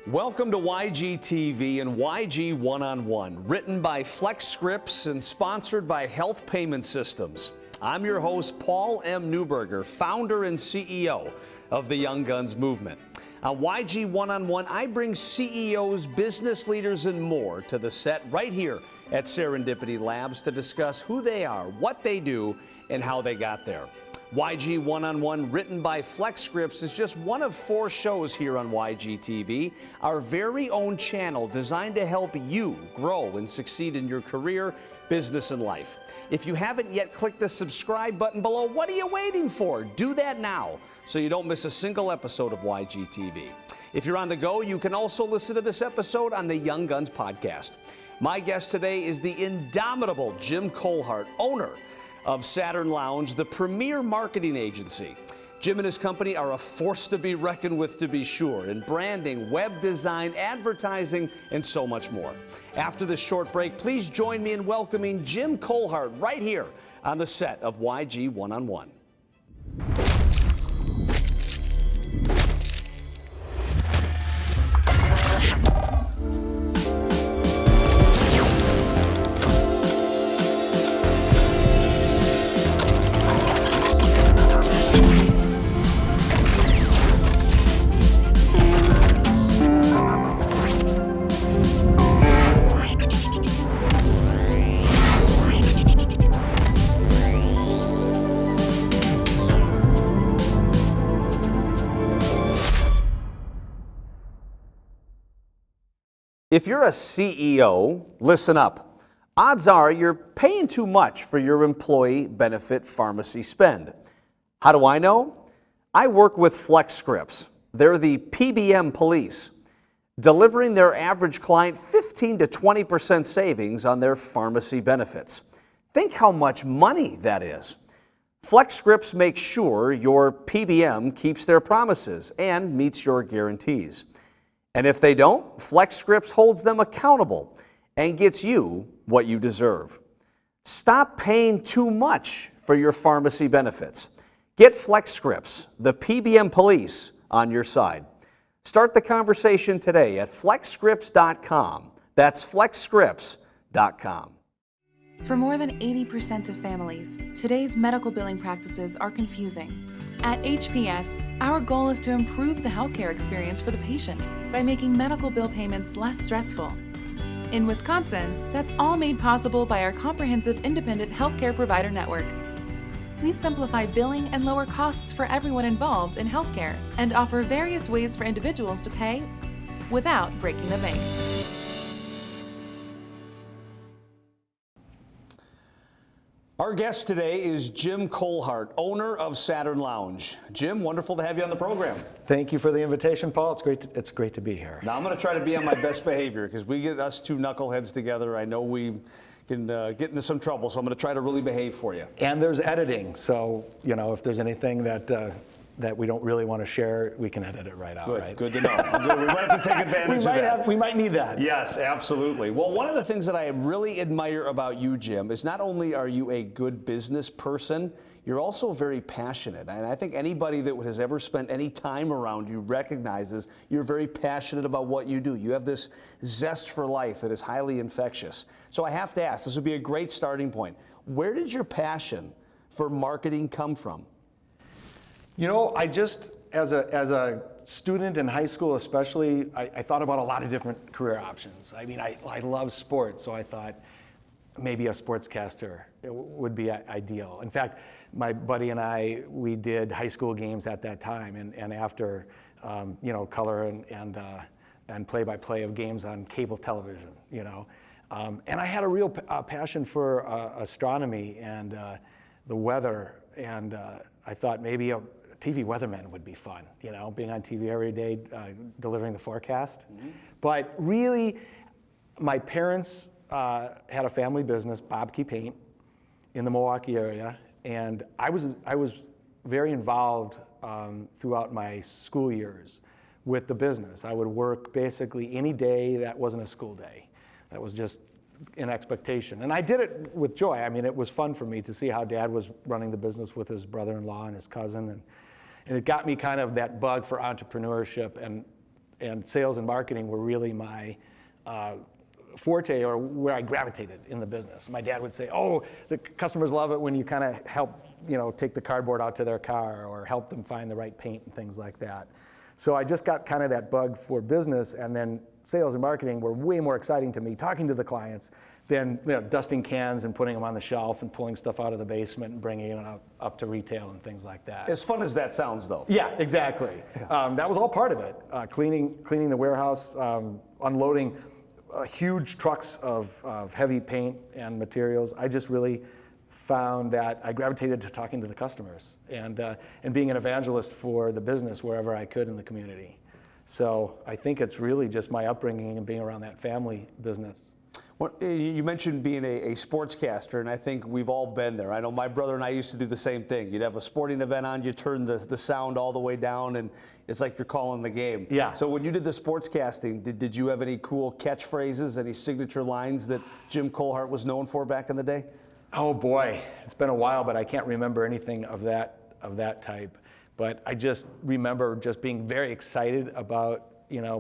Welcome to YGTV and YG One-on-One, written by Flex Scripts and sponsored by Health Payment Systems. I'm your host, Paul M. Newberger, founder and CEO of the Young Guns Movement. On YG One-on-One, I bring CEOs, business leaders, and more to the set right here at Serendipity Labs to discuss who they are, what they do, and how they got there. YG One-on-One, written by Flex Scripts, is just one of 4 shows here on YGTV, our very own channel designed to help you grow and succeed in your career, business, and life. If you haven't yet clicked the subscribe button below, what are you waiting for? Do that now so you don't miss a single episode of YGTV. If you're on the go, you can also listen to this episode on the Young Guns podcast. My guest today is the indomitable Jim Kohlhardt, owner of Saturn Lounge, the premier marketing agency. Jim and his company are a force to be reckoned with, to be sure, in branding, web design, advertising, and so much more. After this short break, please join me in welcoming Jim Kohlhardt right here on the set of YG One-on-One. If you're a CEO, listen up. Odds are you're paying too much for your employee benefit pharmacy spend. How do I know? I work with Flex Scripts. They're the PBM police, delivering their average client 15 to 20% savings on their pharmacy benefits. Think how much money that is. Flex Scripts makes sure your PBM keeps their promises and meets your guarantees. And if they don't, Flex Scripts holds them accountable and gets you what you deserve. Stop paying too much for your pharmacy benefits. Get Flex Scripts, the PBM police, on your side. Start the conversation today at flexscripts.com. That's flexscripts.com. For more than 80% of families, today's medical billing practices are confusing. At HPS, our goal is to improve the healthcare experience for the patient by making medical bill payments less stressful. In Wisconsin, that's all made possible by our comprehensive independent healthcare provider network. We simplify billing and lower costs for everyone involved in healthcare and offer various ways for individuals to pay without breaking the bank. Our guest today is Jim Kohlhardt, owner of Saturn Lounge. Jim, wonderful to have you on the program. Thank you for the invitation, Paul. It's great to be here. Now, I'm going to try to be on my best behavior because we get us 2 knuckleheads together. I know we can get into some trouble, so I'm going to try to really behave for you. And there's editing, so if there's anything that we don't really want to share, we can edit it right out. Right? Good to know. Good. We might have to take advantage of that. We might need that. Yes, absolutely. Well, one of the things that I really admire about you, Jim, is not only are you a good business person, you're also very passionate. And I think anybody that has ever spent any time around you recognizes you're very passionate about what you do. You have this zest for life that is highly infectious. So I have to ask, this would be a great starting point. Where did your passion for marketing come from? I just, as a student in high school especially, I thought about a lot of different career options. I mean, I love sports, so I thought maybe a sportscaster would be ideal. In fact, my buddy and I, we did high school games at that time, and after, color and play-by-play of games on cable television, And I had a real passion for astronomy and the weather, and I thought maybe a TV weatherman would be fun, being on TV every day, delivering the forecast. Mm-hmm. But really, my parents had a family business, Bobke Paint, in the Milwaukee area, and I was very involved throughout my school years with the business. I would work basically any day that wasn't a school day. That was just an expectation. And I did it with joy. I mean, it was fun for me to see how Dad was running the business with his brother-in-law and his cousin, and it got me kind of that bug for entrepreneurship, and and sales and marketing were really my forte, or where I gravitated in the business. My dad would say, oh, the customers love it when you kind of help, take the cardboard out to their car or help them find the right paint and things like that. So I just got kind of that bug for business, and then sales and marketing were way more exciting to me, talking to the clients, than dusting cans and putting them on the shelf and pulling stuff out of the basement and bringing it up to retail and things like that. As fun as that sounds, though. Yeah, exactly. That was all part of it. Cleaning the warehouse, unloading huge trucks of heavy paint and materials. I just really found that I gravitated to talking to the customers and being an evangelist for the business wherever I could in the community. So I think it's really just my upbringing and being around that family business. Well, you mentioned being a sportscaster, and I think we've all been there. I know my brother and I used to do the same thing. You'd have a sporting event on, you turn the sound all the way down, and it's like you're calling the game. Yeah. So when you did the sportscasting, did you have any cool catchphrases, any signature lines that Jim Kohlhardt was known for back in the day? Oh boy, it's been a while, but I can't remember anything of that type. But I just remember just being very excited about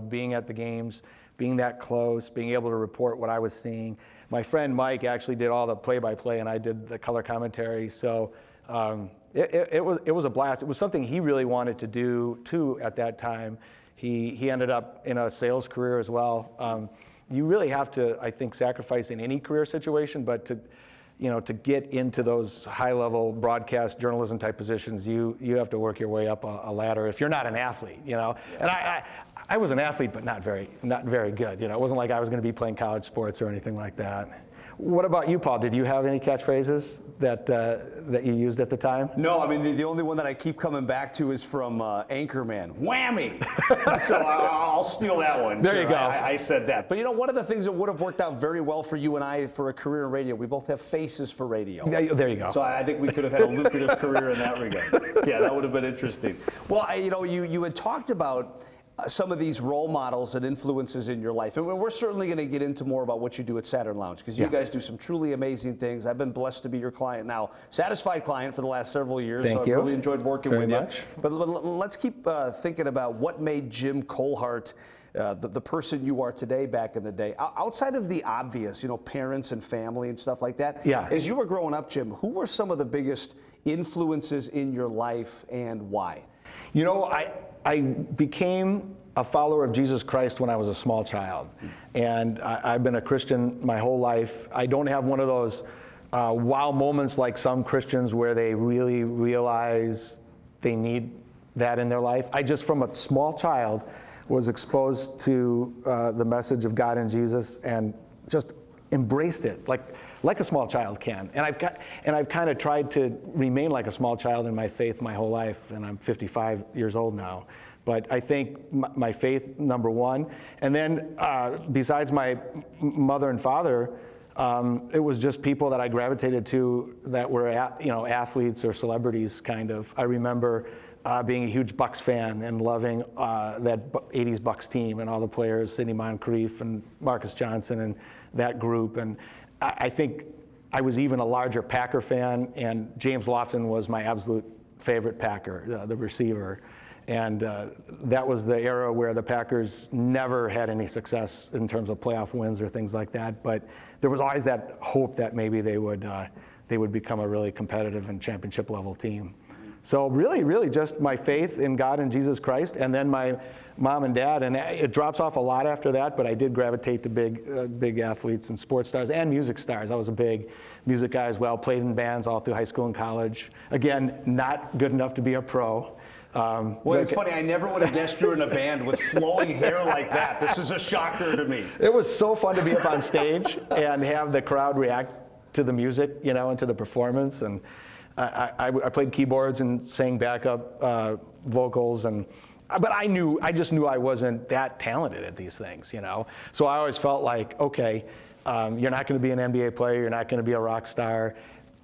being at the games, being that close, being able to report what I was seeing. My friend Mike actually did all the play-by-play, and I did the color commentary. So it was a blast. It was something he really wanted to do too at that time. He ended up in a sales career as well. You really have to, I think, sacrifice in any career situation, but to get into those high-level broadcast journalism type positions, you have to work your way up a ladder if you're not an athlete, And I was an athlete, but not very good. It wasn't like I was going to be playing college sports or anything like that. What about you, Paul? Did you have any catchphrases that you used at the time? No, I mean, the only one that I keep coming back to is from Anchorman, whammy. So I'll steal that one. There you go. I said that. But one of the things that would have worked out very well for you and I for a career in radio, we both have faces for radio. There you go. So I think we could have had a lucrative career in that regard. Yeah, that would have been interesting. Well, you had talked about some of these role models and influences in your life. And we're certainly going to get into more about what you do at Saturn Lounge, because you guys do some truly amazing things. I've been blessed to be your client now, satisfied client for the last several years. Thank so you. I've really enjoyed working Very with much. you. But let's keep thinking about what made Jim Kohlhardt the person you are today back in the day. Outside of the obvious, parents and family and stuff like that. Yeah. As you were growing up, Jim, who were some of the biggest influences in your life and why? I became a follower of Jesus Christ when I was a small child. And I've been a Christian my whole life. I don't have one of those wow moments like some Christians where they really realize they need that in their life. I just, from a small child, was exposed to the message of God and Jesus and just embraced it like a small child can. And I've kind of tried to remain like a small child in my faith my whole life, and I'm 55 years old now. But I think my faith, number one. And then besides my mother and father, it was just people that I gravitated to that were athletes or celebrities, kind of. I remember being a huge Bucks fan and loving that 80s Bucks team and all the players, Sidney Moncrief and Marcus Johnson and that group. And I think I was even a larger Packer fan, and James Lofton was my absolute favorite Packer, the receiver. And that was the era where the Packers never had any success in terms of playoff wins or things like that. But there was always that hope that maybe they would become a really competitive and championship level team. So really just my faith in God and Jesus Christ, and then my mom and dad. And it drops off a lot after that, but I did gravitate to big athletes and sports stars and music stars. I was a big music guy as well, played in bands all through high school and college. Again, not good enough to be a pro. Well, it's funny, I never would have guessed you were in a band with flowing hair like that. This is a shocker to me. It was so fun to be up on stage and have the crowd react to the music, and to the performance. And I played keyboards and sang backup vocals, but I just knew I wasn't that talented at these things, So I always felt like, okay, you're not going to be an NBA player, you're not going to be a rock star,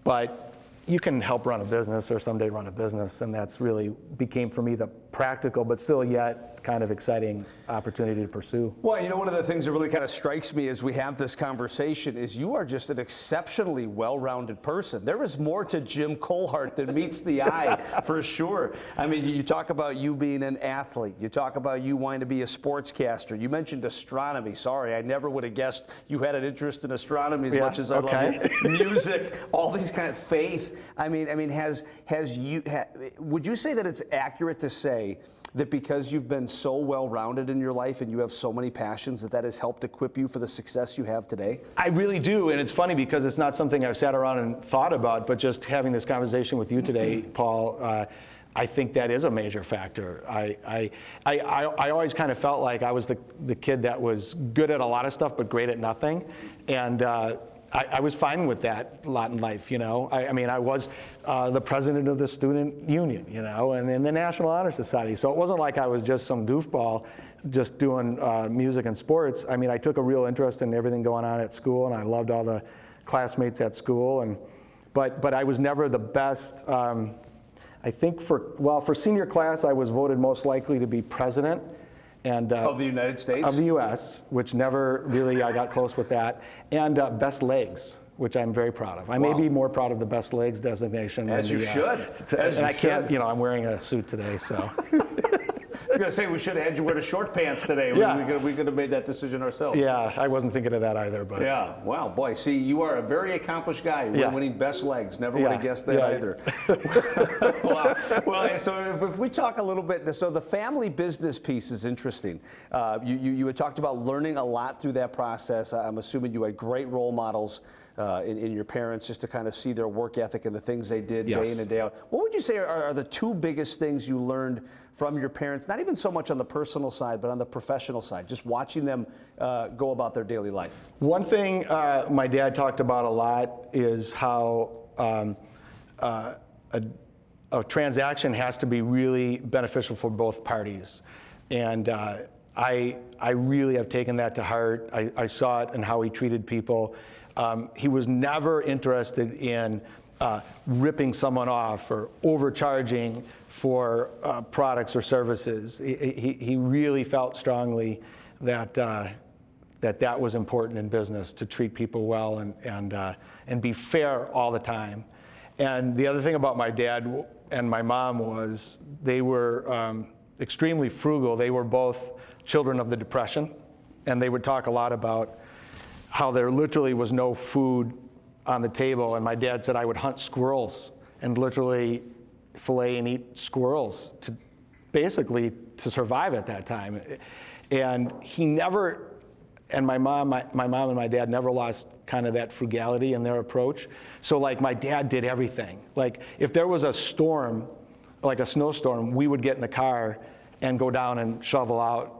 but you can help run a business or someday run a business, and that's really became for me the practical, but still yet kind of exciting opportunity to pursue. Well, one of the things that really kind of strikes me as we have this conversation is you are just an exceptionally well-rounded person. There is more to Jim Kohlhardt than meets the eye, for sure. I mean, you talk about you being an athlete. You talk about you wanting to be a sportscaster. You mentioned astronomy. Sorry, I never would have guessed you had an interest in astronomy as much as I love music, all these kind of faith. I mean, would you say that it's accurate to say that because you've been so well-rounded in your life and you have so many passions that has helped equip you for the success you have today? I really do, and it's funny because it's not something I've sat around and thought about, but just having this conversation with you today, Paul, I think that is a major factor. I always kind of felt like I was the kid that was good at a lot of stuff but great at nothing, and I was fine with that a lot in life, I mean, I was the president of the student union, and in the National Honor Society. So it wasn't like I was just some goofball just doing music and sports. I mean, I took a real interest in everything going on at school, and I loved all the classmates at school. But I was never the best. I think for senior class, I was voted most likely to be president. And, of the United States? Of the U.S., which never really, I got close with that. And best legs, which I'm very proud of. I may be more proud of the best legs designation. As you should. And I can't, I'm wearing a suit today, so. I was going to say, we should have had you wear the short pants today. Yeah. We could have made that decision ourselves. Yeah, I wasn't thinking of that either. But yeah, wow, boy. See, you are a very accomplished guy. You're winning best legs. Never would have guessed that either. Wow. Well, so if we talk a little bit, so the family business piece is interesting. You had talked about learning a lot through that process. I'm assuming you had great role models in your parents just to kind of see their work ethic and the things they did day in and day out. What would you say are the two biggest things you learned from your parents, not even so much on the personal side, but on the professional side, just watching them go about their daily life? One thing my dad talked about a lot is how a transaction has to be really beneficial for both parties. And I really have taken that to heart. I saw it in how he treated people. He was never interested in ripping someone off or overcharging for products or services. He really felt strongly that that was important in business, to treat people well and be fair all the time. And the other thing about my dad and my mom was they were extremely frugal. They were both children of the Depression, and they would talk a lot about how there literally was no food on the table. And my dad said I would hunt squirrels and literally fillet and eat squirrels to basically to survive at that time. And he never, and my mom and my dad never lost kind of that frugality in their approach. So like my dad did everything. Like if there was a storm, like a snowstorm, we would get in the car and go down and shovel out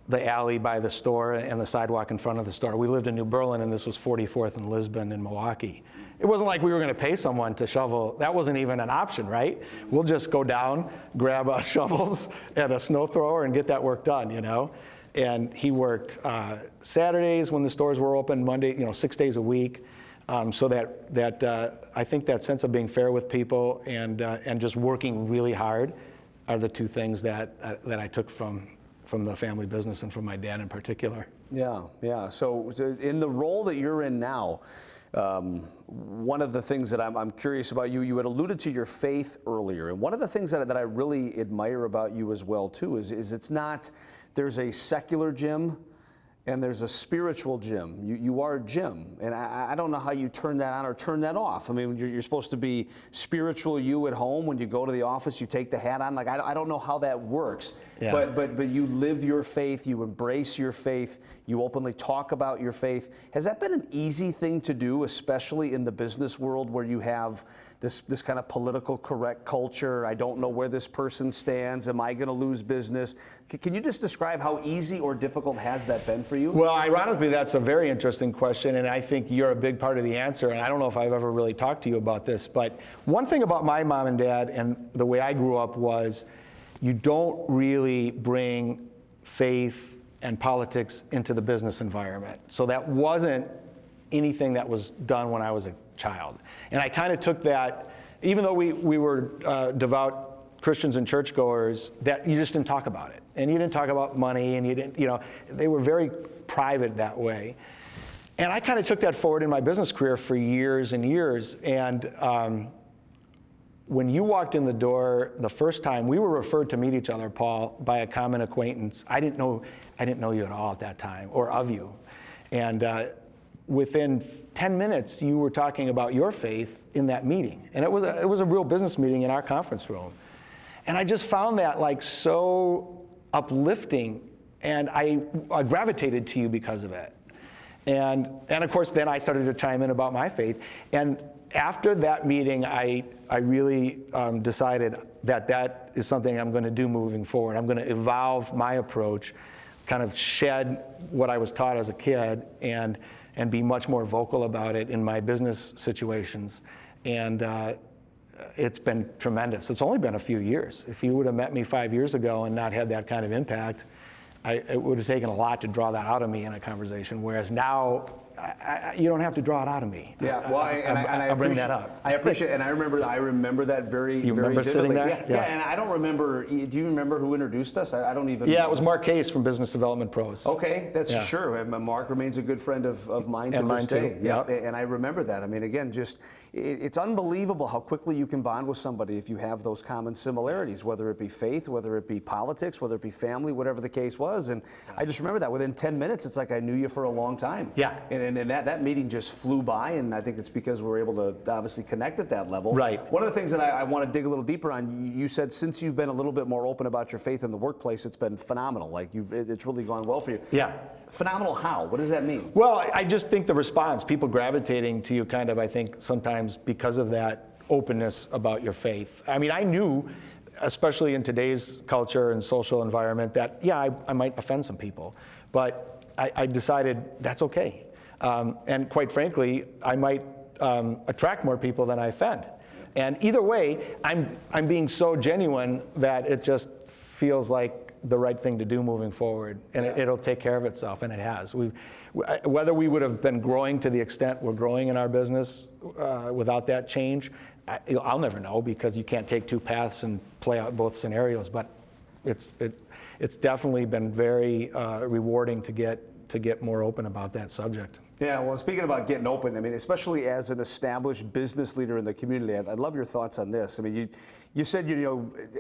the alley by the store and the sidewalk in front of the store. We lived in New Berlin, and this was 44th and Lisbon in Milwaukee. It wasn't like we were going to pay someone to shovel. That wasn't even an option, right? We'll just go down, grab shovels and a snow thrower and get that work done, And he worked Saturdays when the stores were open, Monday, 6 days a week. So that I think that sense of being fair with people and just working really hard are the two things that I took from the family business and from my dad in particular. Yeah. So in the role that you're in now, one of the things that I'm curious about you had alluded to your faith earlier, and one of the things that I really admire about you as well too is it's not, there's a secular Jim and there's a spiritual Jim. You are Jim, and I don't know how you turn that on or turn that off. I mean, you're supposed to be spiritual you at home. When you go to the office, you take the hat on. Like I don't know how that works. Yeah. But you live your faith. You embrace your faith. You openly talk about your faith. Has that been an easy thing to do, especially in the business world where you have this kind of political correct culture? I don't know where this person stands. Am I going to lose business? Can you just describe how easy or difficult has that been for you? Well, ironically, that's a very interesting question, and I think you're a big part of the answer, and I don't know if I've ever really talked to you about this, but one thing about my mom and dad and the way I grew up was you don't really bring faith and politics into the business environment. So that wasn't anything that was done when I was a child. And I kind of took that, even though we were devout Christians and churchgoers that you just didn't talk about it. And you didn't talk about money, and you didn't, they were very private that way. And I kind of took that forward in my business career for years and years. And when you walked in the door the first time, we were referred to meet each other, Paul, by a common acquaintance. I didn't know you at all at that time, or of you. And within 10 minutes, you were talking about your faith in that meeting. And it was a real business meeting in our conference room. And I just found that like so uplifting, and I gravitated to you because of it. And of course, then I started to chime in about my faith. And after that meeting, I really decided that is something I'm going to do moving forward. I'm going to evolve my approach, kind of shed what I was taught as a kid, and be much more vocal about it in my business situations. And it's been tremendous. It's only been a few years. If you would have met me 5 years ago and not had that kind of impact, it would have taken a lot to draw that out of me in a conversation, whereas now, you don't have to draw it out of me. Yeah, well, I bring that up. I appreciate it, and I remember that very, you very remember vividly. Sitting there? Yeah, and I don't remember. Do you remember who introduced us? I don't even. Yeah, it was Mark Case from Business Development Pros. Okay, that's sure. Mark remains a good friend of mine to this day. Yeah, and I remember that. I mean, again, just it's unbelievable how quickly you can bond with somebody if you have those common similarities, whether it be faith, whether it be politics, whether it be family, whatever the case was. And I just remember that within 10 minutes, it's like I knew you for a long time. Yeah. And that meeting just flew by, and I think it's because we're able to obviously connect at that level. Right. One of the things that I want to dig a little deeper on, you said since you've been a little bit more open about your faith in the workplace, it's been phenomenal. Like it's really gone well for you. Yeah. Phenomenal how? What does that mean? Well, I just think the response, people gravitating to you kind of, I think sometimes because of that openness about your faith. I mean, I knew, especially in today's culture and social environment, that I might offend some people, but I decided that's okay. And quite frankly, I might attract more people than I offend. And either way, I'm being so genuine that it just feels like the right thing to do moving forward, and it'll take care of itself, and it has. Whether we would have been growing to the extent we're growing in our business without that change, I'll never know, because you can't take two paths and play out both scenarios. But it's definitely been very rewarding to get more open about that subject. Yeah, well, speaking about getting open, I mean, especially as an established business leader in the community, I'd love your thoughts on this. I mean, you said,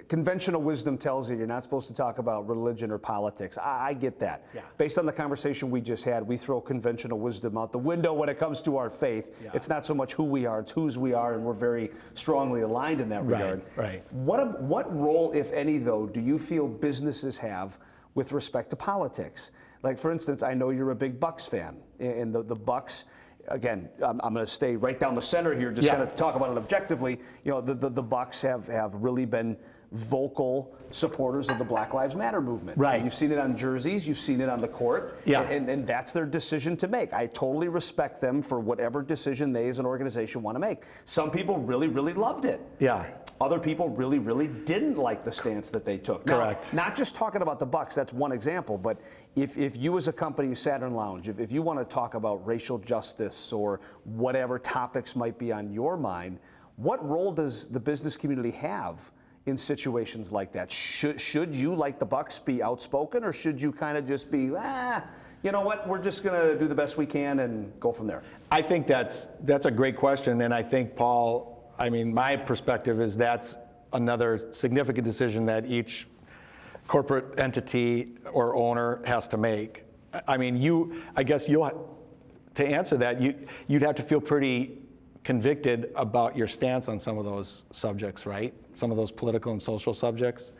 conventional wisdom tells you you're not supposed to talk about religion or politics. I get that. Yeah. Based on the conversation we just had, we throw conventional wisdom out the window when it comes to our faith. Yeah. It's not so much who we are, it's whose we are, and we're very strongly aligned in that regard. Right. What role, if any, though, do you feel businesses have with respect to politics? Like, for instance, I know you're a big Bucks fan, and the Bucks, again, I'm going to stay right down the center here, just kind of talk about it objectively. The Bucks have really been vocal supporters of the Black Lives Matter movement. Right. You've seen it on jerseys, you've seen it on the court, and that's their decision to make. I totally respect them for whatever decision they as an organization want to make. Some people really, really loved it. Yeah. Other people really, really didn't like the stance that they took. Correct. Now, not just talking about the Bucks, that's one example, but if you as a company, Saturn Lounge, if you want to talk about racial justice or whatever topics might be on your mind, what role does the business community have in situations like that? Should you, like the Bucks, be outspoken, or should you kind of just be, you know what, we're just going to do the best we can and go from there? I think that's a great question, and I think, Paul, I mean, my perspective is that's another significant decision that each corporate entity or owner has to make. I mean, to answer that, you'd have to feel pretty convicted about your stance on some of those subjects, right? Some of those political and social subjects.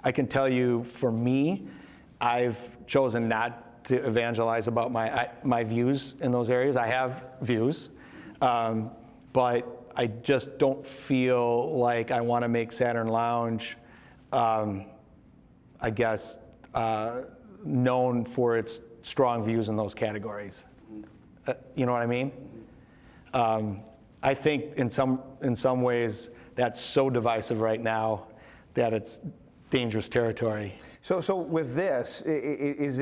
I can tell you, for me, I've chosen not to evangelize about my views in those areas. I have views, but I just don't feel like I want to make Saturn Lounge, known for its strong views in those categories. You know what I mean? I think in some ways that's so divisive right now that it's dangerous territory. So with this, is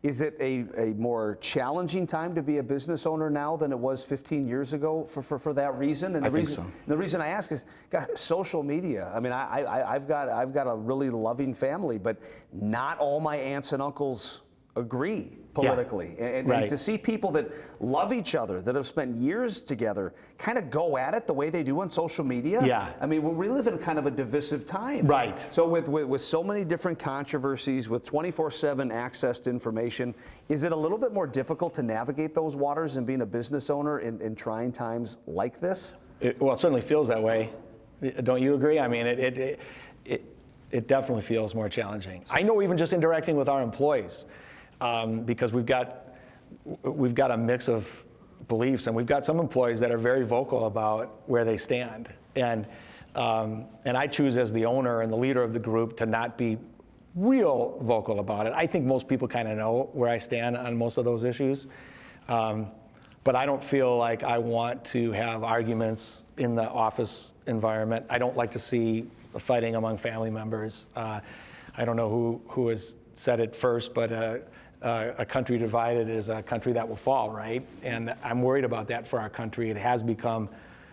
Is it a more challenging time to be a business owner now than it was 15 years ago for that reason? And I think so. The reason I ask is, God, social media. I mean, I've got a really loving family, but not all my aunts and uncles agree politically. Yeah. And Right. to see people that love each other, that have spent years together, kind of go at it the way they do on social media. Yeah. I mean, we live in kind of a divisive time. Right. So with so many different controversies, with 24/7 access to information, is it a little bit more difficult to navigate those waters and being a business owner in trying times like this? Well, it certainly feels that way. Don't you agree? I mean, it definitely feels more challenging. I know even just interacting with our employees, because we've got a mix of beliefs, and we've got some employees that are very vocal about where they stand. And I choose as the owner and the leader of the group to not be real vocal about it. I think most people kind of know where I stand on most of those issues. But I don't feel like I want to have arguments in the office environment. I don't like to see fighting among family members. I don't know who has said it first, but a country divided is a country that will fall, right? And I'm worried about that for our country. It has become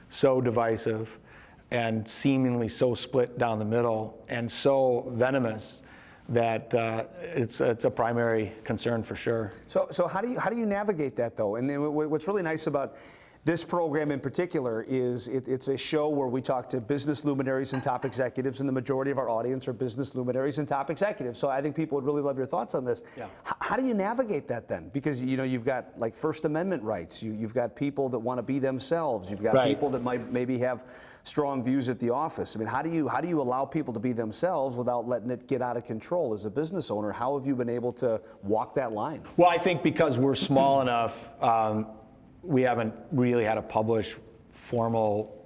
so divisive and seemingly so split down the middle and so venomous that it's a primary concern for sure. So how do you navigate that though? And then what's really nice about this program in particular is it's a show where we talk to business luminaries and top executives, and the majority of our audience are business luminaries and top executives. So I think people would really love your thoughts on this. Yeah. How do you navigate that then? Because you've got like First Amendment rights. You've got people that want to be themselves. You've got Right. people that might maybe have strong views at the office. I mean, how do you allow people to be themselves without letting it get out of control? As a business owner, how have you been able to walk that line? Well, I think because we're small enough, we haven't really had to publish formal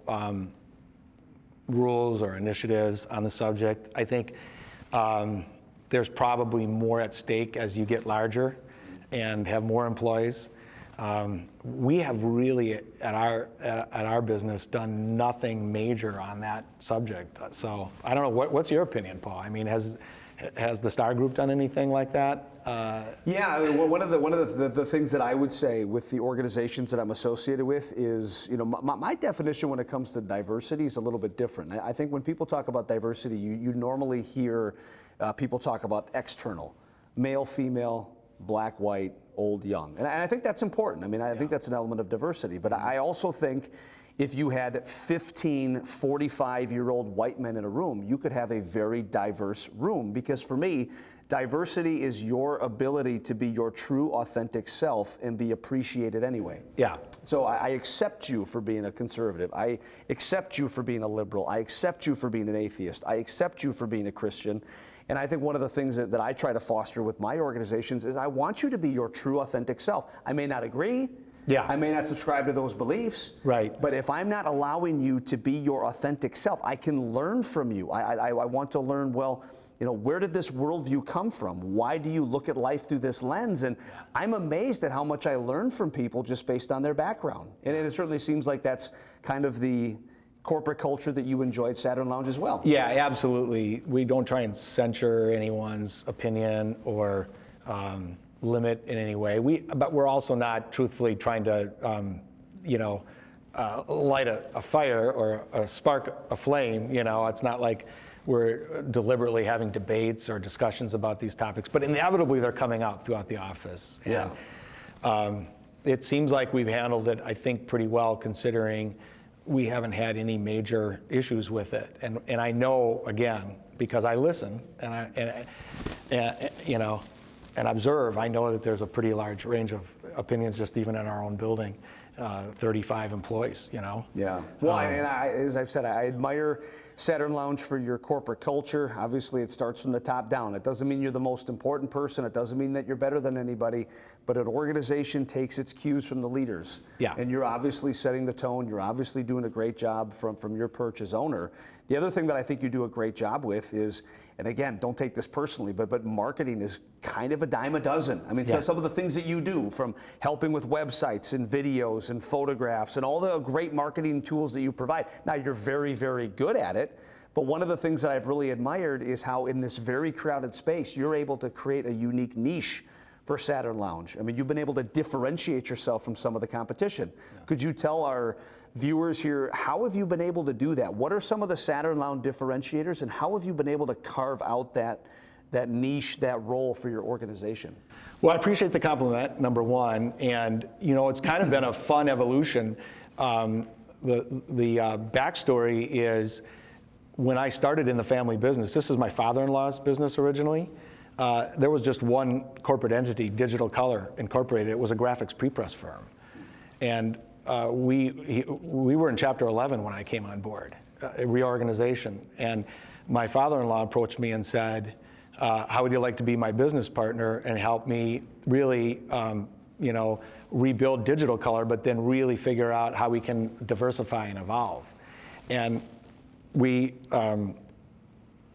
rules or initiatives on the subject. I think there's probably more at stake as you get larger and have more employees. We have really, at our business, done nothing major on that subject. So I don't know, what's your opinion, Paul? I mean, has the Star Group done anything like that? Yeah, I mean, one of the things that I would say with the organizations that I'm associated with is, my definition when it comes to diversity is a little bit different. I think when people talk about diversity, you normally hear people talk about external, male, female, black, white, old, young. And I think that's important. I mean, I think that's an element of diversity. But I also think if you had 15 45-year-old white men in a room, you could have a very diverse room. Because for me, diversity is your ability to be your true, authentic self and be appreciated anyway. Yeah. So I accept you for being a conservative. I accept you for being a liberal. I accept you for being an atheist. I accept you for being a Christian. And I think one of the things that I try to foster with my organizations is I want you to be your true, authentic self. I may not agree. Yeah. I may not subscribe to those beliefs. Right. But if I'm not allowing you to be your authentic self, I can learn from you. I want to learn, well, where did this worldview come from? Why do you look at life through this lens? And I'm amazed at how much I learn from people just based on their background. And it certainly seems like that's kind of the corporate culture that you enjoy at Saturn Lounge as well. Yeah, absolutely. We don't try and censure anyone's opinion or limit in any way. But we're also not truthfully trying to, light a fire or spark a flame. It's not like we're deliberately having debates or discussions about these topics, but inevitably they're coming out throughout the office. Yeah. And it seems like we've handled it, I think, pretty well, considering we haven't had any major issues with it. And I know, again, because I listen and observe, I know that there's a pretty large range of opinions just even in our own building. 35 employees, Yeah. Well, as I've said, I admire Saturn Lounge for your corporate culture. Obviously, it starts from the top down. It doesn't mean you're the most important person. It doesn't mean that you're better than anybody. But an organization takes its cues from the leaders. Yeah. And you're obviously setting the tone. You're obviously doing a great job from your perch as owner. The other thing that I think you do a great job with is, and again, don't take this personally, but marketing is kind of a dime a dozen. I mean, Yeah. so some of the things that you do, from helping with websites and videos and photographs and all the great marketing tools that you provide. Now, you're very, very good at it. But one of the things that I've really admired is how in this very crowded space, you're able to create a unique niche for Saturn Lounge? I mean, you've been able to differentiate yourself from some of the competition. Yeah. Could you tell our viewers here, how have you been able to do that? What are some of the Saturn Lounge differentiators, and how have you been able to carve out that niche, that role for your organization? Well, I appreciate the compliment, number one, and it's kind of been a fun evolution. The backstory is, when I started in the family business, this is my father-in-law's business originally, there was just one corporate entity, Digital Color Incorporated. It was a graphics pre-press firm. And we were in Chapter 11 when I came on board, a reorganization. And my father-in-law approached me and said, how would you like to be my business partner and help me really rebuild Digital Color, but then really figure out how we can diversify and evolve. And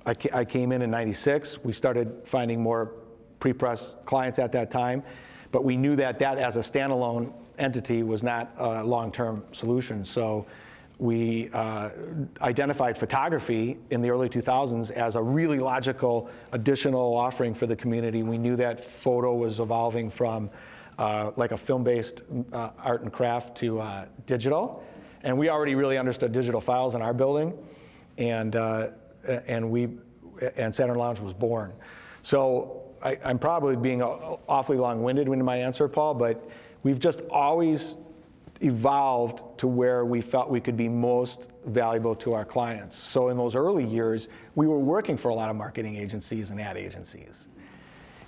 I came in '96. We started finding more pre-press clients at that time, but we knew that as a standalone entity was not a long-term solution. So we identified photography in the early 2000s as a really logical additional offering for the community. We knew that photo was evolving from like a film-based art and craft to digital, and we already really understood digital files in our building, and Saturn Lounge was born. So I'm probably being awfully long-winded in my answer, Paul, but we've just always evolved to where we felt we could be most valuable to our clients. So in those early years, we were working for a lot of marketing agencies and ad agencies.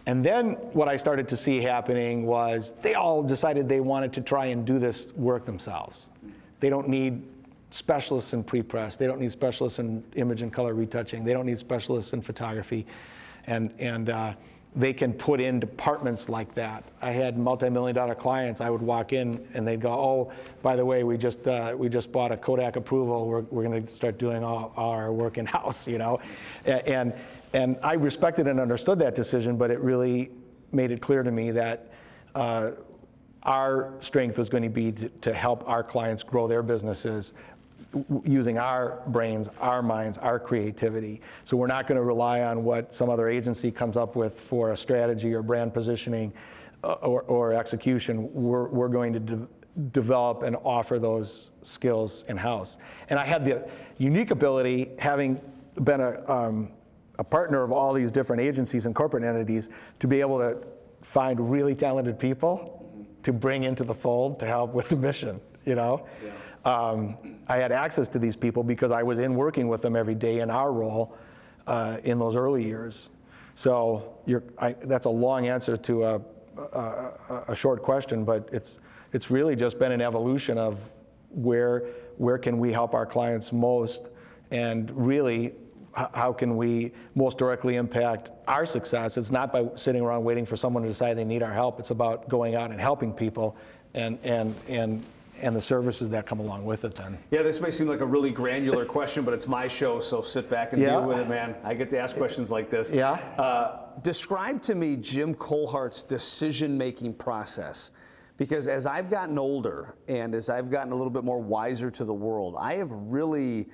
And then what I started to see happening was they all decided they wanted to try and do this work themselves. They don't need specialists in pre-press. They don't need specialists in image and color retouching. They don't need specialists in photography. And they can put in departments like that. I had multi-million-dollar clients. I would walk in and they'd go, oh, by the way, we just bought a Kodak approval. We're going to start doing all our work in-house, And I respected and understood that decision, but it really made it clear to me that our strength was going to be to help our clients grow their businesses using our brains, our minds, our creativity. So we're not going to rely on what some other agency comes up with for a strategy or brand positioning or execution. We're going to develop and offer those skills in-house. And I had the unique ability, having been a partner of all these different agencies and corporate entities, to be able to find really talented people to bring into the fold to help with the mission, Yeah. I had access to these people because I was working with them every day in our role in those early years. So that's a long answer to a short question, but it's really just been an evolution of where can we help our clients most, and really how can we most directly impact our success. It's not by sitting around waiting for someone to decide they need our help. It's about going out and helping people and the services that come along with it then. Yeah, this may seem like a really granular question, but it's my show, so sit back and deal with it, man. I get to ask questions like this. Yeah. Describe to me Jim Kohlhardt's decision-making process, because as I've gotten older and as I've gotten a little bit more wiser to the world, I have really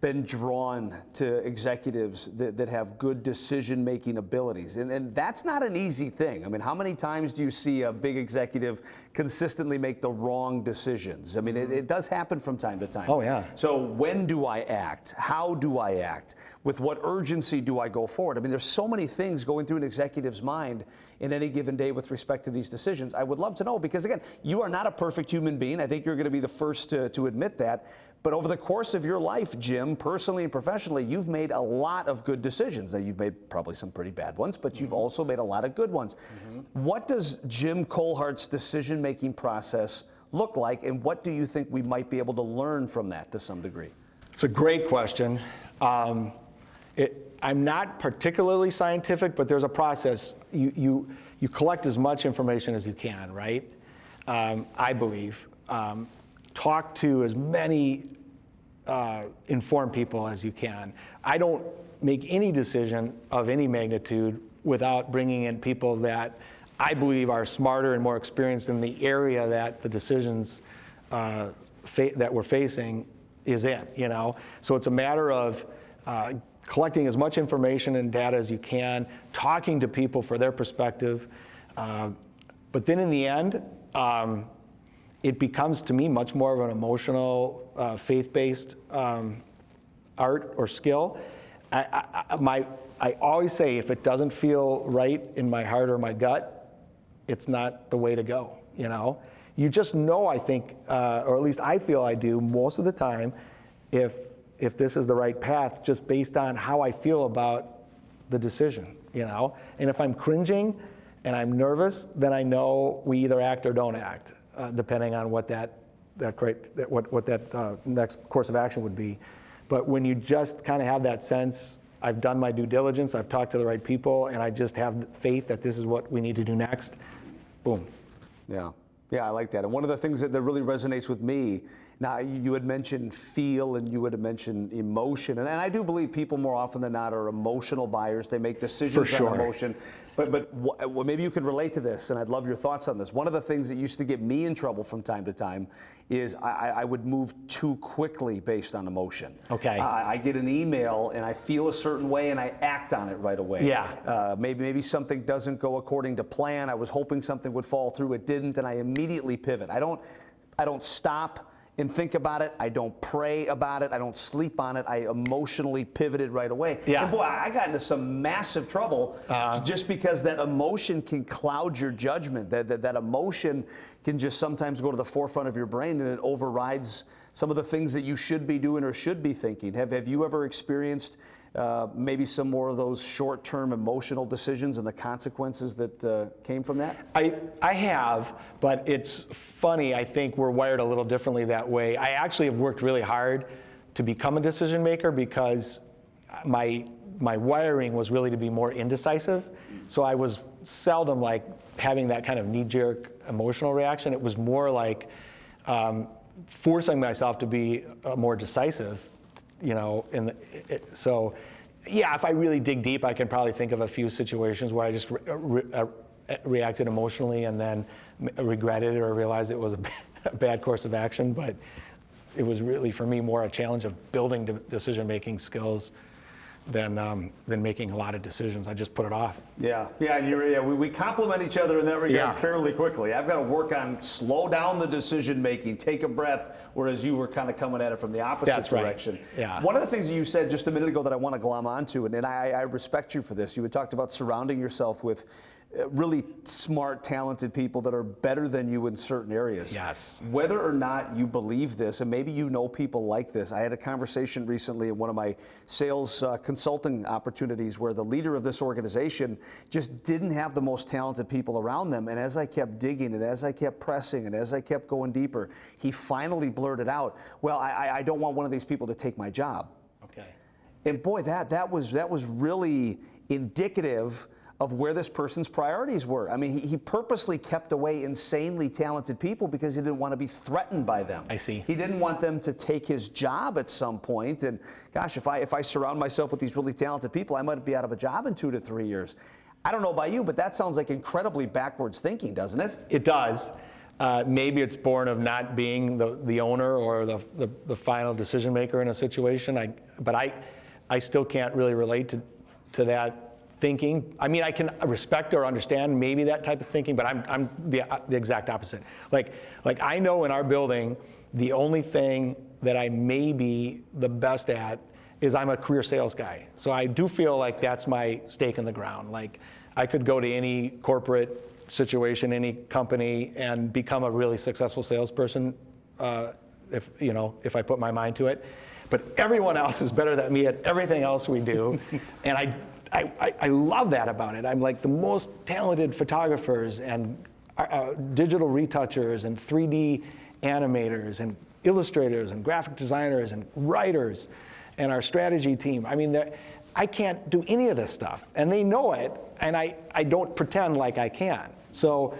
been drawn to executives that have good decision-making abilities. And that's not an easy thing. I mean, how many times do you see a big executive consistently make the wrong decisions? I mean, it does happen from time to time. Oh, yeah. So when do I act? How do I act? With what urgency do I go forward? I mean, there's so many things going through an executive's mind in any given day with respect to these decisions. I would love to know, because again, you are not a perfect human being. I think you're going to be the first to admit that. But over the course of your life, Jim, personally and professionally, you've made a lot of good decisions. Now, you've made probably some pretty bad ones, but you've also made a lot of good ones. What does Jim Kohlhardt's decision-making process look like, and what do you think we might be able to learn from that to some degree? It's a great question. I'm not particularly scientific, but there's a process. You collect as much information as you can, right? I believe. Talk to as many informed people as you can. I don't make any decision of any magnitude without bringing in people that I believe are smarter and more experienced in the area that the decisions that we're facing is in, So it's a matter of collecting as much information and data as you can, talking to people for their perspective, But then in the end, it becomes to me much more of an emotional, faith-based art or skill. I always say if it doesn't feel right in my heart or my gut, it's not the way to go, you know? You just know, I think, or at least I feel I do most of the time, if this is the right path, just based on how I feel about the decision, you know? And if I'm cringing and I'm nervous, then I know we either act or don't act, depending on what that next course of action would be. But when you just kind of have that sense, I've done my due diligence, I've talked to the right people, and I just have faith that this is what we need to do next, boom. Yeah, I like that. And one of the things that really resonates with me, now you had mentioned feel and you had mentioned emotion, and I do believe people more often than not are emotional buyers. They make decisions on emotion. But maybe you can relate to this, and I'd love your thoughts on this. One of the things that used to get me in trouble from time to time is I would move too quickly based on emotion. Okay. I get an email and I feel a certain way and I act on it right away. Yeah. Maybe something doesn't go according to plan. I was hoping something would fall through, it didn't, and I immediately pivot. I don't stop and think about it. I don't pray about it. I don't sleep on it. I emotionally pivoted right away. Yeah. And boy, I got into some massive trouble just because that emotion can cloud your judgment. That emotion can just sometimes go to the forefront of your brain and it overrides some of the things that you should be doing or should be thinking. Have you ever experienced maybe some more of those short-term emotional decisions and the consequences that came from that? I have, but it's funny. I think we're wired a little differently that way. I actually have worked really hard to become a decision maker because my wiring was really to be more indecisive. So I was seldom like having that kind of knee-jerk emotional reaction. It was more like forcing myself to be more decisive. You know, so yeah, if I really dig deep, I can probably think of a few situations where I just reacted emotionally and then regretted it or realized it was a bad course of action. But it was really, for me, more a challenge of building decision-making skills than making a lot of decisions. I just put it off. Yeah, and we complement each other in that regard fairly quickly. I've got to work on slow down the decision making, take a breath, whereas you were kind of coming at it from the opposite direction. Right. Yeah. One of the things that you said just a minute ago that I want to glom onto, and I respect you for this, you had talked about surrounding yourself with really smart, talented people that are better than you in certain areas. Yes. Whether or not you believe this, and maybe you know people like this, I had a conversation recently in one of my sales consulting opportunities where the leader of this organization just didn't have the most talented people around them. And as I kept digging and as I kept pressing and as I kept going deeper, he finally blurted out, well, I don't want one of these people to take my job. Okay. And boy, that was really indicative of where this person's priorities were. I mean, he purposely kept away insanely talented people because he didn't want to be threatened by them. I see. He didn't want them to take his job at some point. And gosh, if I surround myself with these really talented people, I might be out of a job in 2 to 3 years. I don't know about you, but that sounds like incredibly backwards thinking, doesn't it? It does. Maybe it's born of not being the owner or the final decision maker in a situation. But I still can't really relate to that thinking. I mean, I can respect or understand maybe that type of thinking, but I'm the exact opposite. Like I know in our building, the only thing that I may be the best at is I'm a career sales guy. So I do feel like that's my stake in the ground. Like I could go to any corporate situation, any company, and become a really successful salesperson if I put my mind to it. But everyone else is better than me at everything else we do, and I love that about it. I'm like the most talented photographers and digital retouchers and 3D animators and illustrators and graphic designers and writers and our strategy team. I mean, I can't do any of this stuff, and they know it, and I don't pretend like I can. So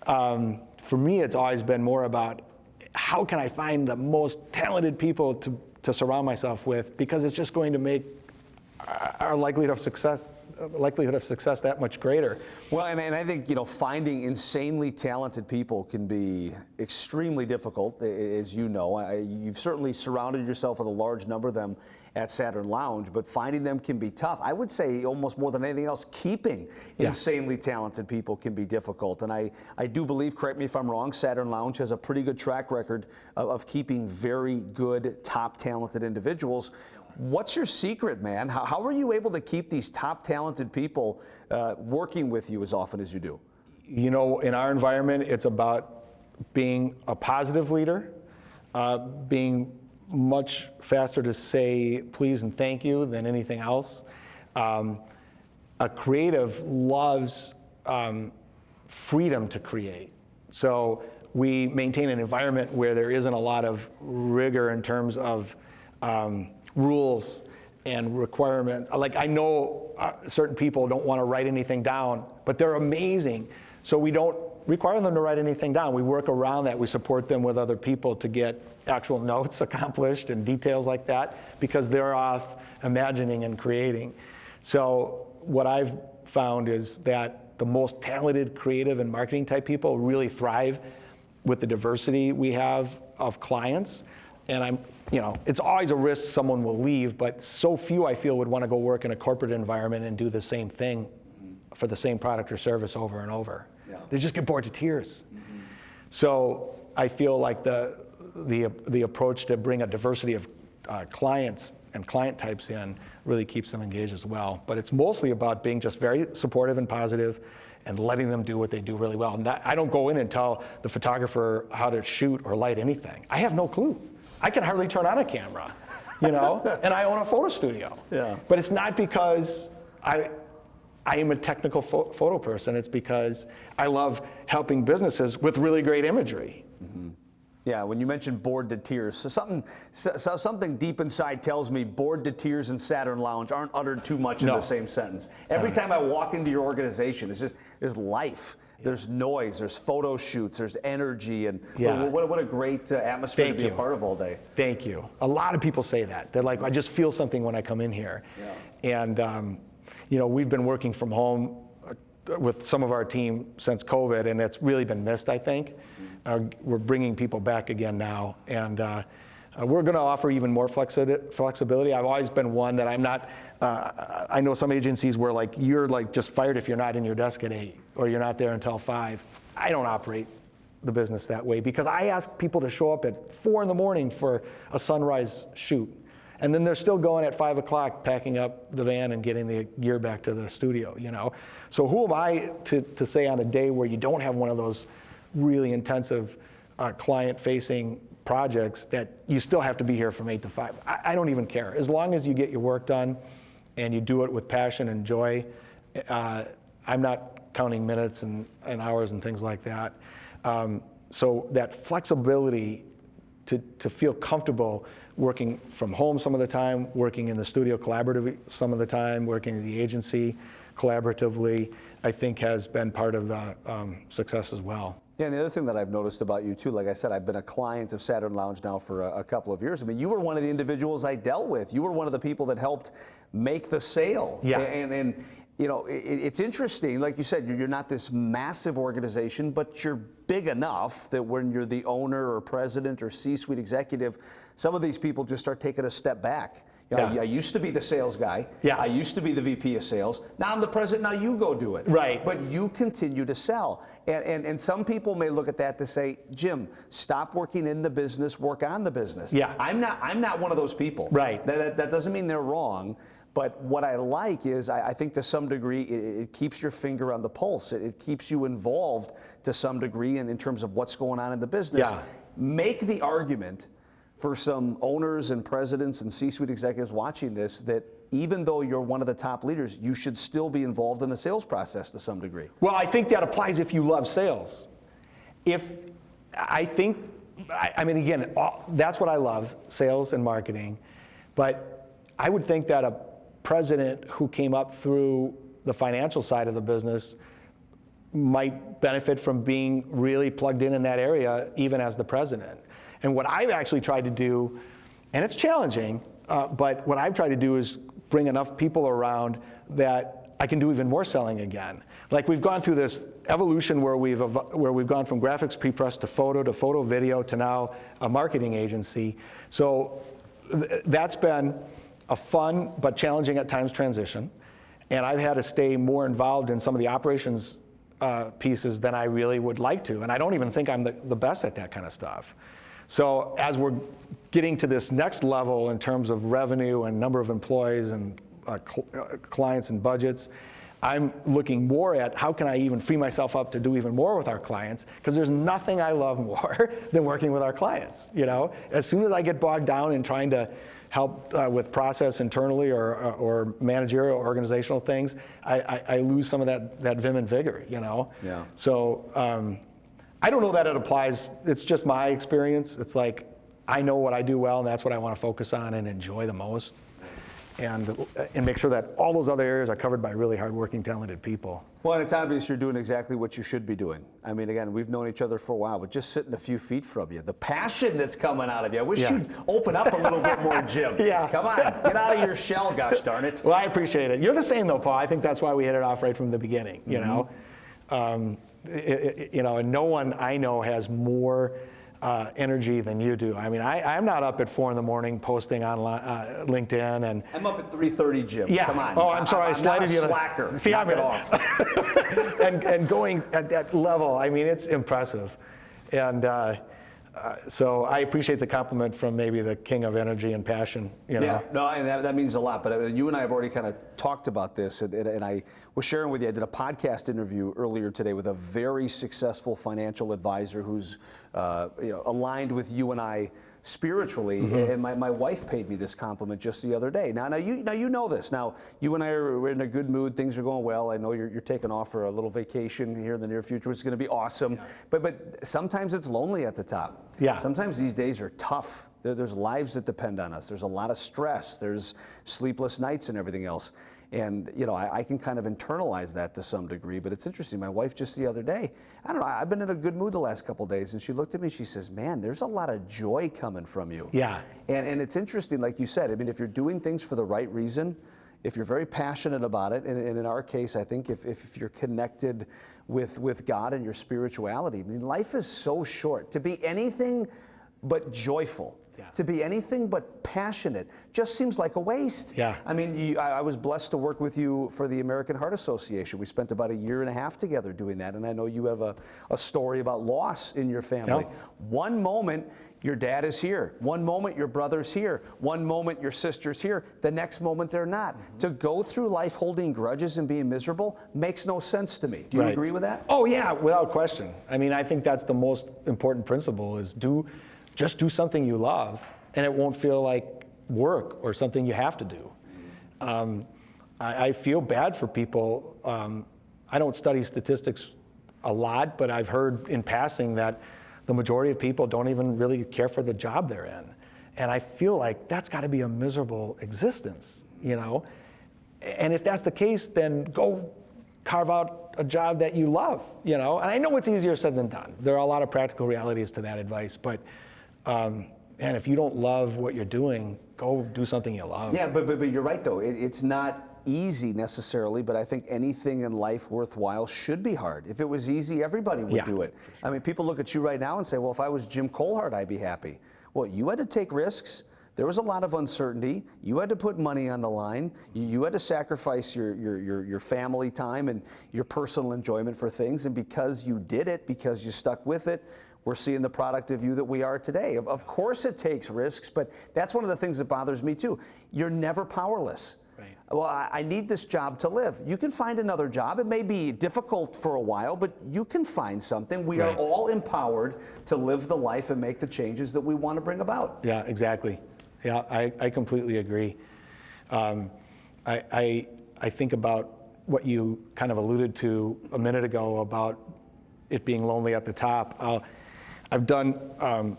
for me, it's always been more about how can I find the most talented people to surround myself with, because it's just going to make our likelihood of success that much greater. Well, and I think, finding insanely talented people can be extremely difficult, as you know. You've certainly surrounded yourself with a large number of them. at Saturn Lounge, but finding them can be tough. I would say almost more than anything else, keeping insanely talented people can be difficult. And I do believe, correct me if I'm wrong, Saturn Lounge has a pretty good track record of keeping very good, top talented individuals. What's your secret, man? How are you able to keep these top talented people working with you as often as you do? You know, in our environment, it's about being a positive leader, being much faster to say please and thank you than anything else. A creative loves freedom to create. So we maintain an environment where there isn't a lot of rigor in terms of rules and requirements. Like, I know certain people don't want to write anything down, but they're amazing. So we don't require them to write anything down. We work around that. We support them with other people to get actual notes accomplished and details like that, because they're off imagining and creating. So what I've found is that the most talented creative and marketing type people really thrive with the diversity we have of clients. And it's always a risk someone will leave, but so few, I feel, would want to go work in a corporate environment and do the same thing for the same product or service over and over. Yeah. They just get bored to tears. Mm-hmm. So I feel like the approach to bring a diversity of clients and client types in really keeps them engaged as well. But it's mostly about being just very supportive and positive and letting them do what they do really well. I don't go in and tell the photographer how to shoot or light anything. I have no clue. I can hardly turn on a camera, and I own a photo studio. Yeah. But it's not because I am a technical photo person. It's because I love helping businesses with really great imagery. Mm-hmm. Yeah, when you mentioned bored to tears, so something deep inside tells me bored to tears and Saturn Lounge aren't uttered too much in the same sentence. Every time I walk into your organization, there's life. There's noise, there's photo shoots, there's energy, and what a great atmosphere to be a part of all day. Thank you. A lot of people say that. They're like, I just feel something when I come in here. Yeah. And we've been working from home with some of our team since COVID, and it's really been missed, I think. We're bringing people back again now, and we're going to offer even more flexibility. I've always been one that I'm not. I know some agencies where you're just fired if you're not in your desk at 8 or you're not there until 5. I don't operate the business that way, because I ask people to show up at 4 in the morning for a sunrise shoot, and then they're still going at 5 o'clock packing up the van and getting the gear back to the studio. So who am I to say on a day where you don't have one of those really intensive client-facing projects that you still have to be here from 8 to 5. I don't even care. As long as you get your work done and you do it with passion and joy, I'm not counting minutes and hours and things like that. So that flexibility to feel comfortable working from home some of the time, working in the studio collaboratively some of the time, working in the agency collaboratively, I think has been part of the success as well. Yeah, and the other thing that I've noticed about you too, like I said, I've been a client of Saturn Lounge now for a couple of years. I mean, you were one of the individuals I dealt with. You were one of the people that helped make the sale. Yeah. And it's interesting, like you said, you're not this massive organization, but you're big enough that when you're the owner or president or C-suite executive, some of these people just start taking a step back. I used to be the sales guy. Yeah. I used to be the VP of sales. Now I'm the president. Now you go do it. Right. But you continue to sell. And some people may look at that to say, Jim, stop working in the business, work on the business. Yeah. I'm not one of those people. Right. That doesn't mean they're wrong. But what I like is, I think to some degree, it keeps your finger on the pulse. It keeps you involved to some degree in terms of what's going on in the business. Yeah. Make the argument for some owners and presidents and C-suite executives watching this that even though you're one of the top leaders, you should still be involved in the sales process to some degree. Well, I think that applies if you love sales. I mean, again, that's what I love, sales and marketing. But I would think that a president who came up through the financial side of the business might benefit from being really plugged in that area, even as the president. And what I've actually tried to do, and it's challenging, but what I've tried to do is bring enough people around that I can do even more selling again. Like, we've gone through this evolution where we've gone from graphics pre-press to photo video to now a marketing agency. So that's been a fun but challenging at times transition, and I've had to stay more involved in some of the operations pieces than I really would like to, and I don't even think I'm the best at that kind of stuff. So as we're getting to this next level in terms of revenue and number of employees and clients and budgets, I'm looking more at how can I even free myself up to do even more with our clients, because there's nothing I love more than working with our clients. You know, as soon as I get bogged down in trying to help with process internally or managerial organizational things, I lose some of that vim and vigor, you know? Yeah. So I don't know that it applies. It's just my experience. It's like, I know what I do well, and that's what I want to focus on and enjoy the most. And make sure that all those other areas are covered by really hardworking, talented people. Well, and it's obvious you're doing exactly what you should be doing. I mean, again, we've known each other for a while, but just sitting a few feet from you, the passion that's coming out of you. I wish you'd open up a little bit more, Jim. Yeah. Come on, get out of your shell, gosh darn it. Well, I appreciate it. You're the same though, Paul. I think that's why we hit it off right from the beginning, you know? You know, and no one I know has more energy than you do. I mean, I'm not up at 4 a.m. posting on LinkedIn, and I'm up at 3:30, Jim. yeah. Come on. Oh, I'm sorry, I slighted you. I'm not a slacker. See, I'm it off. and going at that level, I mean, it's impressive. And so I appreciate the compliment from maybe the king of energy and passion. You know? Yeah, no, and that means a lot. But you and I have already kind of talked about this, and I was sharing with you. I did a podcast interview earlier today with a very successful financial advisor who's aligned with you and I spiritually, and my wife paid me this compliment just the other day. Now you know this. Now you and I are in a good mood. Things are going well. I know you're taking off for a little vacation here in the near future. It's going to be awesome. Yeah. But sometimes it's lonely at the top. Yeah. Sometimes these days are tough. There's lives that depend on us. There's a lot of stress. There's sleepless nights and everything else. And you know, I can kind of internalize that to some degree, but it's interesting. My wife just the other day, I don't know, I've been in a good mood the last couple of days, and she looked at me, she says, man, there's a lot of joy coming from you. Yeah. And it's interesting, like you said, I mean, if you're doing things for the right reason, if you're very passionate about it, and in our case, I think if you're connected with God and your spirituality, I mean, life is so short. To be anything but joyful, to be anything but passionate, just seems like a waste. Yeah. I mean, I was blessed to work with you for the American Heart Association. We spent about 1.5 years together doing that, and I know you have a story about loss in your family. Yep. One moment, your dad is here. One moment, your brother's here. One moment, your sister's here. The next moment, they're not. To go through life holding grudges and being miserable makes no sense to me. Do you agree with that? Oh, yeah, without question. I mean, I think that's the most important principle is just do something you love, and it won't feel like work or something you have to do. I feel bad for people. I don't study statistics a lot, but I've heard in passing that the majority of people don't even really care for the job they're in. And I feel like that's got to be a miserable existence, you know? And if that's the case, then go carve out a job that you love, you know? And I know it's easier said than done. There are a lot of practical realities to that advice, but and if you don't love what you're doing, go do something you love. Yeah, but you're right though. It's not easy necessarily, but I think anything in life worthwhile should be hard. If it was easy, everybody would do it. I mean, people look at you right now and say, well, if I was Jim Kohlhardt, I'd be happy. Well, you had to take risks. There was a lot of uncertainty. You had to put money on the line. You had to sacrifice your family time and your personal enjoyment for things. And because you did it, because you stuck with it, we're seeing the product of you that we are today. Of course it takes risks, but that's one of the things that bothers me too. You're never powerless. Right. Well, I need this job to live. You can find another job. It may be difficult for a while, but you can find something. We are all empowered to live the life and make the changes that we want to bring about. Yeah, exactly. Yeah, I completely agree. I think about what you kind of alluded to a minute ago about it being lonely at the top. I've done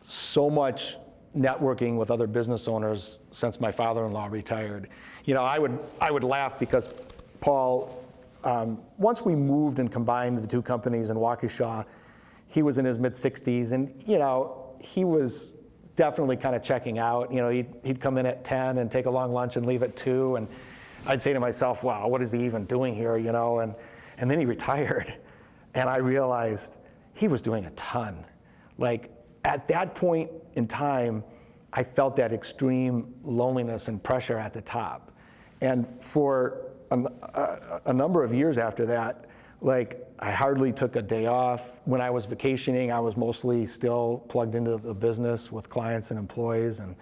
so much networking with other business owners since my father-in-law retired. You know, I would laugh because Paul, once we moved and combined the two companies in Waukesha, he was in his mid-60s, and you know, he was definitely kind of checking out. You know, he'd come in at 10 and take a long lunch and leave at 2, and I'd say to myself, wow, what is he even doing here, you know? And then he retired, and I realized he was doing a ton. Like, at that point in time, I felt that extreme loneliness and pressure at the top. And for a number of years after that, like, I hardly took a day off. When I was vacationing, I was mostly still plugged into the business with clients and employees. And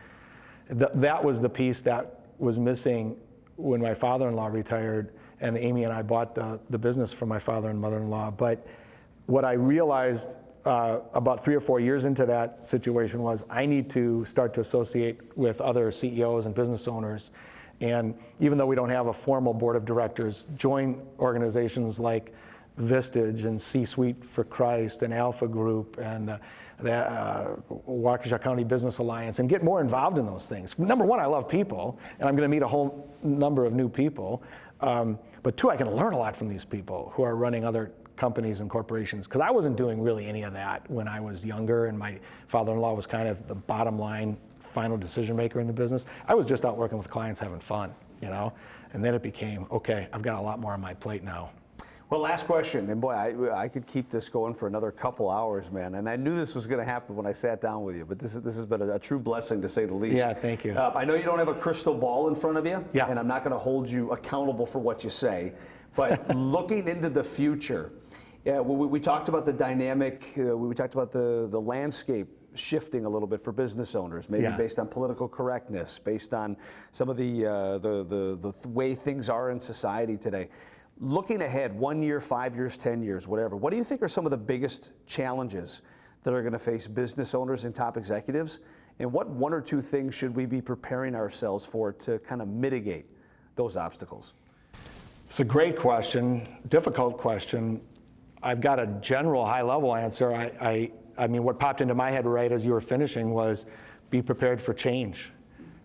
that was the piece that was missing when my father-in-law retired, and Amy and I bought the business from my father and mother-in-law. But what I realized about 3 or 4 years into that situation was I need to start to associate with other CEOs and business owners. And even though we don't have a formal board of directors, join organizations like Vistage and C-Suite for Christ and Alpha Group and the Waukesha County Business Alliance, and get more involved in those things. Number one, I love people, and I'm going to meet a whole number of new people. But two, I can learn a lot from these people who are running other companies and corporations, because I wasn't doing really any of that when I was younger, and my father-in-law was kind of the bottom line final decision maker in the business. I was just out working with clients having fun, you know? And then it became, okay, I've got a lot more on my plate now. Well, last question, and boy, I could keep this going for another couple hours, man. And I knew this was going to happen when I sat down with you, but this has been a true blessing, to say the least. Yeah, thank you. I know you don't have a crystal ball in front of you, yeah, and I'm not going to hold you accountable for what you say, but looking into the future, we talked about the dynamic, we talked about the landscape shifting a little bit for business owners, maybe based on political correctness, based on some of the way things are in society today. Looking ahead, 1 year, 5 years, 10 years, whatever, what do you think are some of the biggest challenges that are going to face business owners and top executives? And what 1 or 2 things should we be preparing ourselves for to kind of mitigate those obstacles? It's a great question, difficult question. I've got a general high-level answer. I mean, what popped into my head right as you were finishing was be prepared for change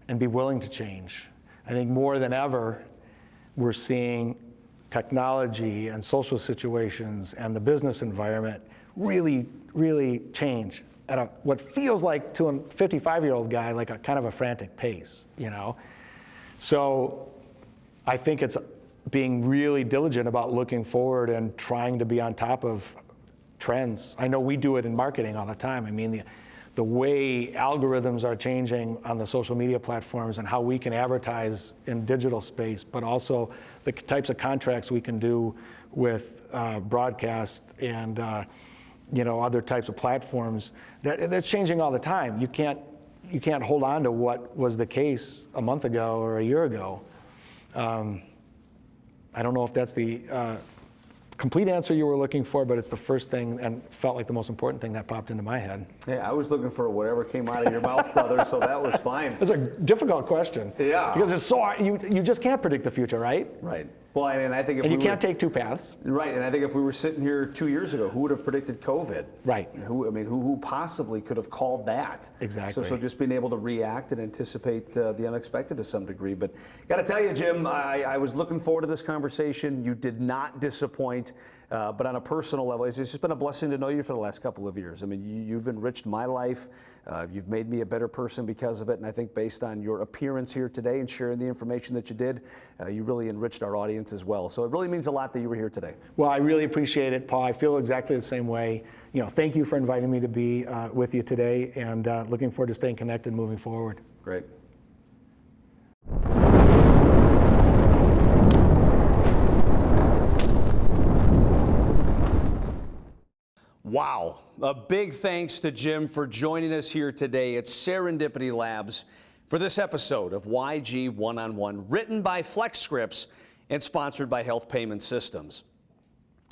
and be willing to change. I think more than ever, we're seeing technology and social situations and the business environment really, really change at what feels like to a 55-year-old guy, like a kind of a frantic pace, you know? So I think it's being really diligent about looking forward and trying to be on top of trends. I know we do it in marketing all the time. I mean, the way algorithms are changing on the social media platforms and how we can advertise in digital space, but also the types of contracts we can do with broadcast and other types of platforms. That's changing all the time. You can't hold on to what was the case a month ago or a year ago. I don't know if that's the complete answer you were looking for, but it's the first thing and felt like the most important thing that popped into my head. Yeah, I was looking for whatever came out of your mouth, brother, so that was fine. It's a difficult question. Yeah. Because it's so you just can't predict the future, right? Right. Well, and I think if and you can't take two paths. Right, and I think if we were sitting here 2 years ago, who would have predicted COVID? Right. Who possibly could have called that? Exactly. So just being able to react and anticipate the unexpected to some degree. But got to tell you, Jim, I was looking forward to this conversation. You did not disappoint, but on a personal level, it's just been a blessing to know you for the last couple of years. I mean, you've enriched my life. You've made me a better person because of it, and I think based on your appearance here today and sharing the information that you did, you really enriched our audience as well. So it really means a lot that you were here today. Well, I really appreciate it, Paul. I feel exactly the same way. Thank you for inviting me to be with you today, and looking forward to staying connected moving forward. Great. Wow. A big thanks to Jim for joining us here today at Serendipity Labs for this episode of YG One-on-One, written by FlexScripts and sponsored by Health Payment Systems.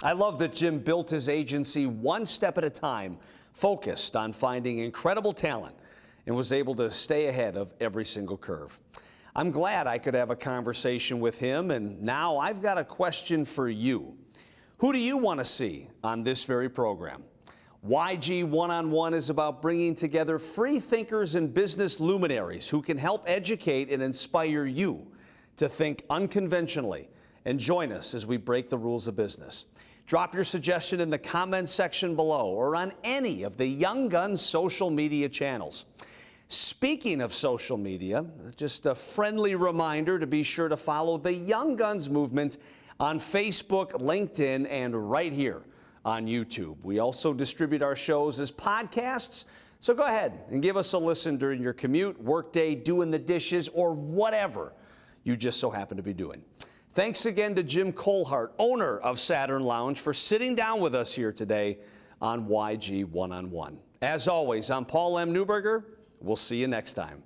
I love that Jim built his agency one step at a time, focused on finding incredible talent, and was able to stay ahead of every single curve. I'm glad I could have a conversation with him, and now I've got a question for you. Who do you want to see on this very program? YG One-on-One is about bringing together free thinkers and business luminaries who can help educate and inspire you to think unconventionally, and join us as we break the rules of business. Drop your suggestion in the comments section below or on any of the Young Guns social media channels. Speaking of social media, just a friendly reminder to be sure to follow the Young Guns movement on Facebook, LinkedIn, and right here on YouTube. We also distribute our shows as podcasts, So go ahead and give us a listen during your commute, workday, doing the dishes, or whatever you just so happen to be doing. Thanks again to Jim Kohlhardt, owner of Saturn Lounge, for sitting down with us here today on YG One-on-One. As always, I'm Paul M. Newberger. We'll see you next time.